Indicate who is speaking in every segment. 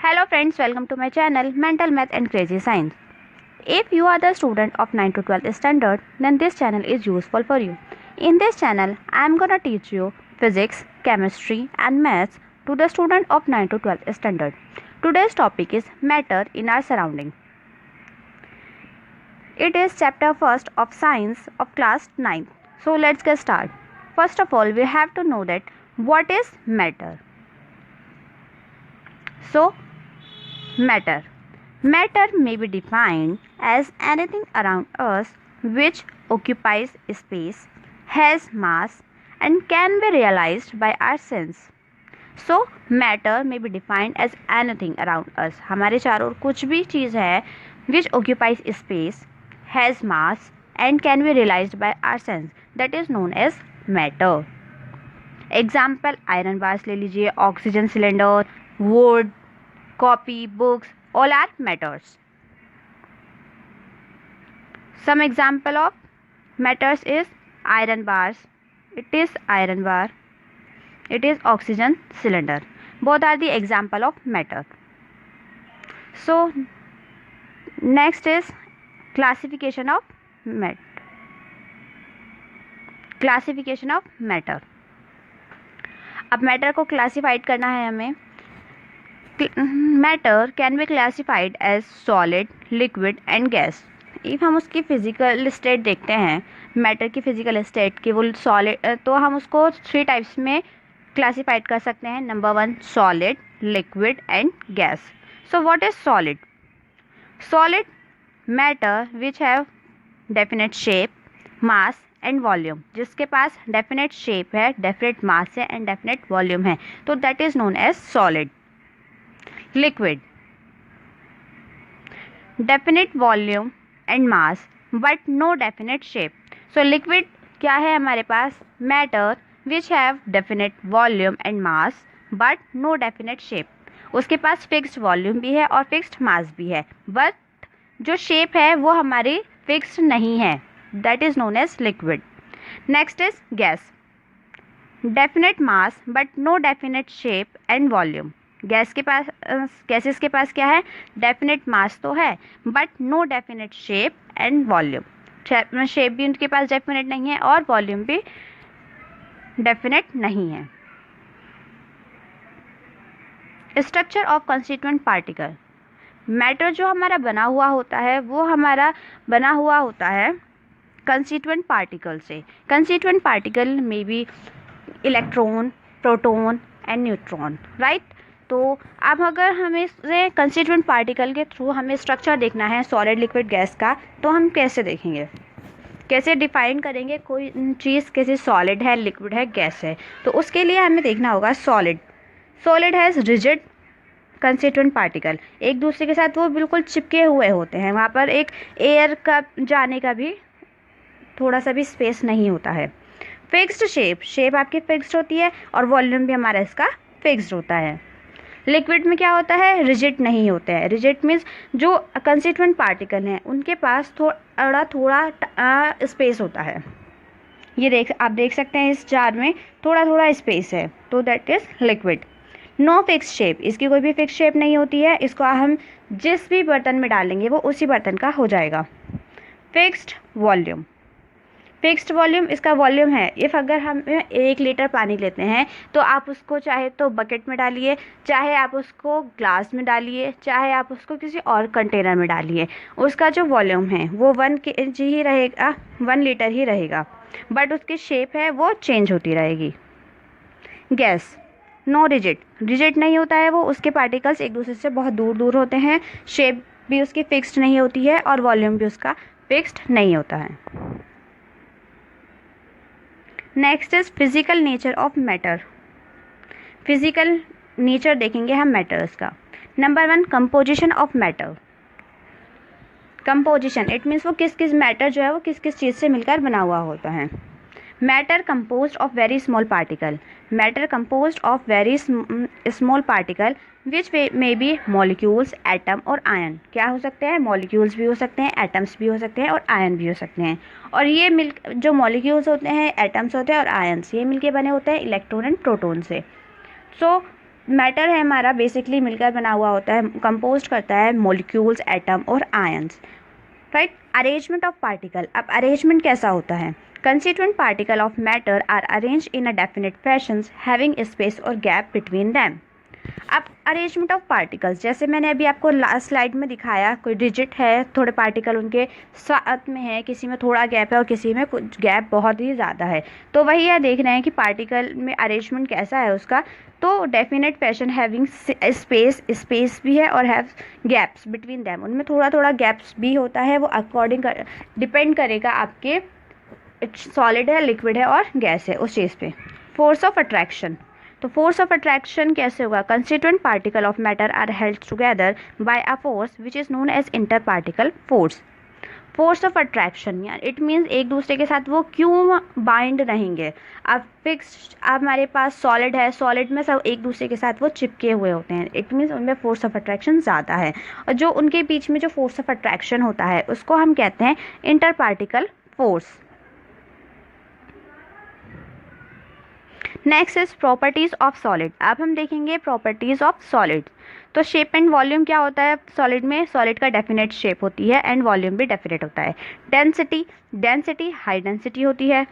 Speaker 1: Hello friends, welcome to my channel Mental Math and Crazy Science. If you are the student of 9 to 12 standard, then this channel is useful for you. In this channel, I am gonna teach you physics, chemistry and maths to the student of 9 to 12 standard. Today's topic is matter in our surrounding. It is chapter 1st of science of class 9. So let's get started. First of all, we have to know that what is matter. So, matter may be defined as anything around us which occupies space, has mass and can be realized by our sense. So, matter may be defined as anything around us. हमारे चारों ओर कुछ भी चीज़ है which occupies space, has mass and can be realized by our sense. That is known as matter. Example iron bars ले लीजिए, oxygen cylinder, would, copy, books, all are matters. Some example of matters is iron bars. It is iron bar. It is oxygen cylinder. Both are the example of matter. So next is classification of matter. Classification of matter. अब matter को classified करना है हमें. Matter can be classified as solid, liquid and gas. If हम उसकी physical state देखते हैं, matter की फिजिकल स्टेट की, वो सॉलिड, तो हम उसको 3 टाइप्स में क्लासिफाइड कर सकते हैं. Number 1 solid, liquid and gas. So what is solid? Solid matter which have definite shape, mass and volume. जिसके पास डेफिनेट शेप है, डेफिनेट मास है एंड डेफिनेट वॉल्यूम है, तो that is known as solid. Liquid definite volume and mass but no definite shape. So liquid क्या है हमारे पास? Matter which have definite volume and mass but no definite shape. उसके पास fixed volume भी है और फिक्स्ड मास भी है, बट जो शेप है वो हमारी फिक्स्ड नहीं है. That is known as liquid. Next is gas. Definite mass but no definite shape and volume. Gases के पास क्या है? डेफिनेट मास तो है but no definite shape and volume. Shape भी उनके पास डेफिनेट नहीं है और वॉल्यूम भी डेफिनेट नहीं है. Structure of constituent particle. Matter जो हमारा बना हुआ होता है वो हमारा बना हुआ होता है कंस्टिट्यूएंट पार्टिकल से. कंस्टिट्यूएंट पार्टिकल में भी electron, proton and neutron, right. तो अब अगर हमें कंस्टिट्यूएंट पार्टिकल के थ्रू हमें स्ट्रक्चर देखना है सॉलिड, लिक्विड, गैस का, तो हम कैसे देखेंगे, कैसे डिफाइन करेंगे कोई चीज़ कैसे सॉलिड है, लिक्विड है, गैस है? तो उसके लिए हमें देखना होगा solid. Solid has rigid constituent particle. एक दूसरे के साथ वो बिल्कुल चिपके हुए होते हैं, वहाँ पर एक एयर का जाने का भी थोड़ा सा भी स्पेस नहीं होता है. फिक्स्ड शेप आपकी फिक्स्ड होती है और वॉल्यूम भी हमारा इसका फिक्स्ड होता है. लिक्विड में क्या होता है? रिजिड नहीं होता है. रिजिड मीन्स जो कंस्टिट्यूएंट पार्टिकल हैं उनके पास थोड़ा स्पेस होता है. ये आप देख सकते हैं इस जार में थोड़ा स्पेस है, तो that is liquid. No fix shape. इसकी कोई भी फिक्स शेप नहीं होती है. इसको हम जिस भी बर्तन में डालेंगे वो उसी बर्तन का हो जाएगा. Fixed volume. फिक्स्ड वॉल्यूम इसका वॉल्यूम है. इफ़ अगर हम 1 लीटर पानी लेते हैं तो आप उसको चाहे तो बकेट में डालिए, चाहे आप उसको ग्लास में डालिए, चाहे आप उसको किसी और कंटेनर में डालिए, उसका जो वॉल्यूम है वो 1 kg ही रहेगा, 1 लीटर ही रहेगा, बट उसकी शेप है वो चेंज होती रहेगी. गैस नो रिजिड नहीं होता है वो. उसके पार्टिकल्स एक दूसरे से बहुत दूर होते हैं. शेप भी उसकी फिक्स्ड नहीं होती है और वॉल्यूम भी उसका फिक्स्ड नहीं होता है. Next is physical nature of matter. Physical nature देखेंगे हम मैटर्स का. Number 1 composition of matter. Composition it means वो किस मैटर जो है वो किस चीज़ से मिलकर बना हुआ होता है. Matter composed of very small particle. Matter composed of very small particle which may be molecules, atom और आयन. क्या हो सकते हैं? मॉलिक्यूल्स भी हो सकते हैं, एटम्स भी हो सकते हैं और आयन भी हो सकते हैं. और ये जो मॉलिक्यूल्स होते हैं, एटम्स होते हैं और आयन्स, ये मिलके बने होते हैं इलेक्ट्रॉन एंड प्रोटॉन से. सो मैटर है हमारा बेसिकली मिलकर बना हुआ होता है, कंपोस्ट करता है मॉलिक्यूल्स, एटम और ions, right. Arrangement of particle, अब अरेंजमेंट कैसा होता है? Constituent particle of matter are arranged in a definite fashions having space और गैप बिटवीन दैम। अब अरेंजमेंट ऑफ पार्टिकल्स, जैसे मैंने अभी आपको लास्ट स्लाइड में दिखाया, कोई डिजिट है, थोड़े पार्टिकल उनके साथ में है, किसी में थोड़ा गैप है और किसी में कुछ गैप बहुत ही ज़्यादा है। तो वही यह देख रहे हैं कि पार्टिकल में अरेंजमेंट कैसा है उसका। तो डेफिनेट फैशन हैविंग स्पेस भी है और हैव गैप्स बिटवीन दैम, उनमें थोड़ा थोड़ा गैप्स भी होता है। वो अकॉर्डिंग डिपेंड करेगा आपके सॉलिड है, लिक्विड है और गैस है उस चीज़ पे। फोर्स ऑफ अट्रैक्शन, तो फोर्स ऑफ अट्रैक्शन कैसे होगा? Constituent particle of matter are held together by a force which is known as inter particle force. Force of attraction यार इट मीन्स एक दूसरे के साथ वो क्यों बाइंड रहेंगे। अब फिक्स, अब हमारे पास सॉलिड है, सॉलिड में सब एक दूसरे के साथ वो चिपके हुए होते हैं, इट मीन्स उनमें फोर्स ऑफ अट्रैक्शन ज़्यादा है। और जो उनके बीच में जो फोर्स ऑफ अट्रैक्शन होता है उसको हम कहते हैं inter particle force. Next is properties of solid. अब हम देखेंगे प्रॉपर्टीज़ ऑफ सॉलिड। तो शेप एंड वॉल्यूम क्या होता है सॉलिड में? सॉलिड का डेफिनेट शेप होती है एंड वॉल्यूम भी डेफिनेट होता है। डेंसिटी हाई डेंसिटी होती है।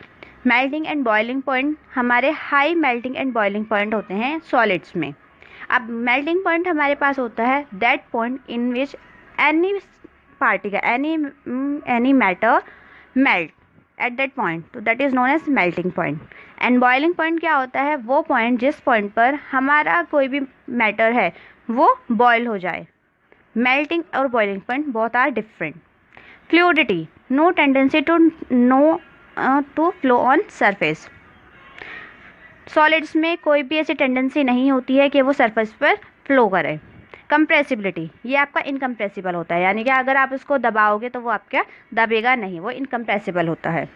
Speaker 1: मेल्टिंग एंड बॉइलिंग पॉइंट, हमारे high melting and boiling point होते हैं सॉलिड्स में। अब मेल्टिंग पॉइंट हमारे पास होता है that point in which any particle any matter melt at that point, तो that is known as melting point. And boiling point क्या होता है? वो पॉइंट जिस पॉइंट पर हमारा कोई भी मैटर है वो बॉयल हो जाए। मेल्टिंग और boiling point both are different. Fluidity, no tendency to flow on surface. Solids में कोई भी ऐसी टेंडेंसी नहीं होती है कि वो सरफेस पर फ्लो करे। कंप्रेसिबिलिटी, ये आपका इनकम्प्रेसिबल होता है, यानी कि अगर आप इसको दबाओगे तो वो आपका दबेगा नहीं, वो इनकम्प्रेसिबल होता है।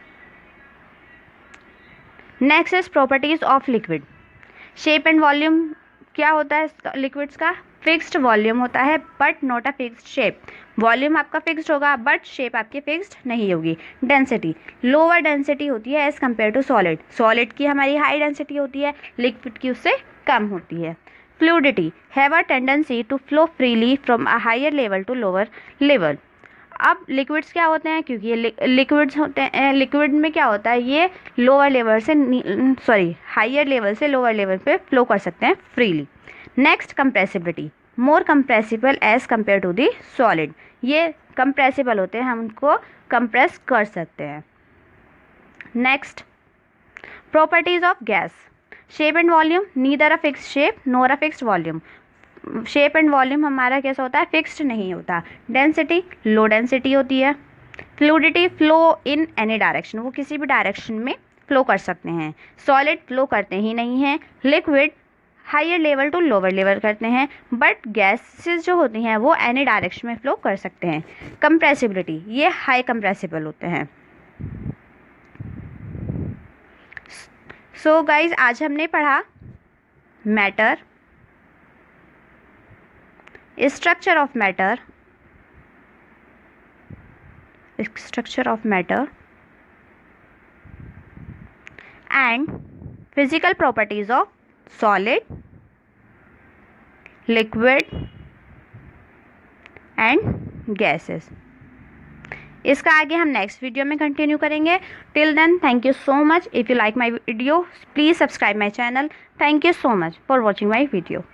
Speaker 1: Next is properties of liquid. Shape and volume क्या होता है लिक्विड्स का? फिक्स्ड वॉल्यूम होता है but not a fixed shape. Volume आपका फिक्स्ड होगा बट शेप आपकी फिक्स्ड नहीं होगी। डेंसिटी, लोअर डेंसिटी होती है as compare to solid. Solid की हमारी हाई डेंसिटी होती है, लिक्विड की उससे कम होती है। Fluidity, have a tendency to flow freely from a higher level to lower level. अब लिक्विड्स क्या होते हैं? क्योंकि ये लिक्विड्स होते हैं, लिक्विड में क्या होता है, ये लोअर लेवल से हायर लेवल से लोअर लेवल पे फ्लो कर सकते हैं freely. Next compressibility, more compressible as compare to the solid. ये कंप्रेसिबल होते हैं, हम उनको कंप्रेस कर सकते हैं। Next properties of gas. Shape and volume, neither a fixed shape nor a fixed volume. Shape and volume हमारा कैसा होता है? फिक्स्ड नहीं होता। डेंसिटी, लो डेंसिटी होती है। Fluidity, flow in any direction, वो किसी भी डायरेक्शन में फ्लो कर सकते हैं। सॉलिड फ्लो करते ही नहीं हैं। Liquid higher level to lower level करते हैं, बट गैसेस जो होती हैं वो एनी डायरेक्शन में फ्लो कर सकते हैं। कंप्रेसिबिलिटी, ये हाई कंप्रेसिबल होते हैं। सो गाइज आज हमने पढ़ा matter, structure of matter and physical properties of solid, liquid and gases। इसका आगे हम नेक्स्ट वीडियो में कंटिन्यू करेंगे। Till then thank you so much. If you like my video please subscribe my channel. Thank you so much for watching my video.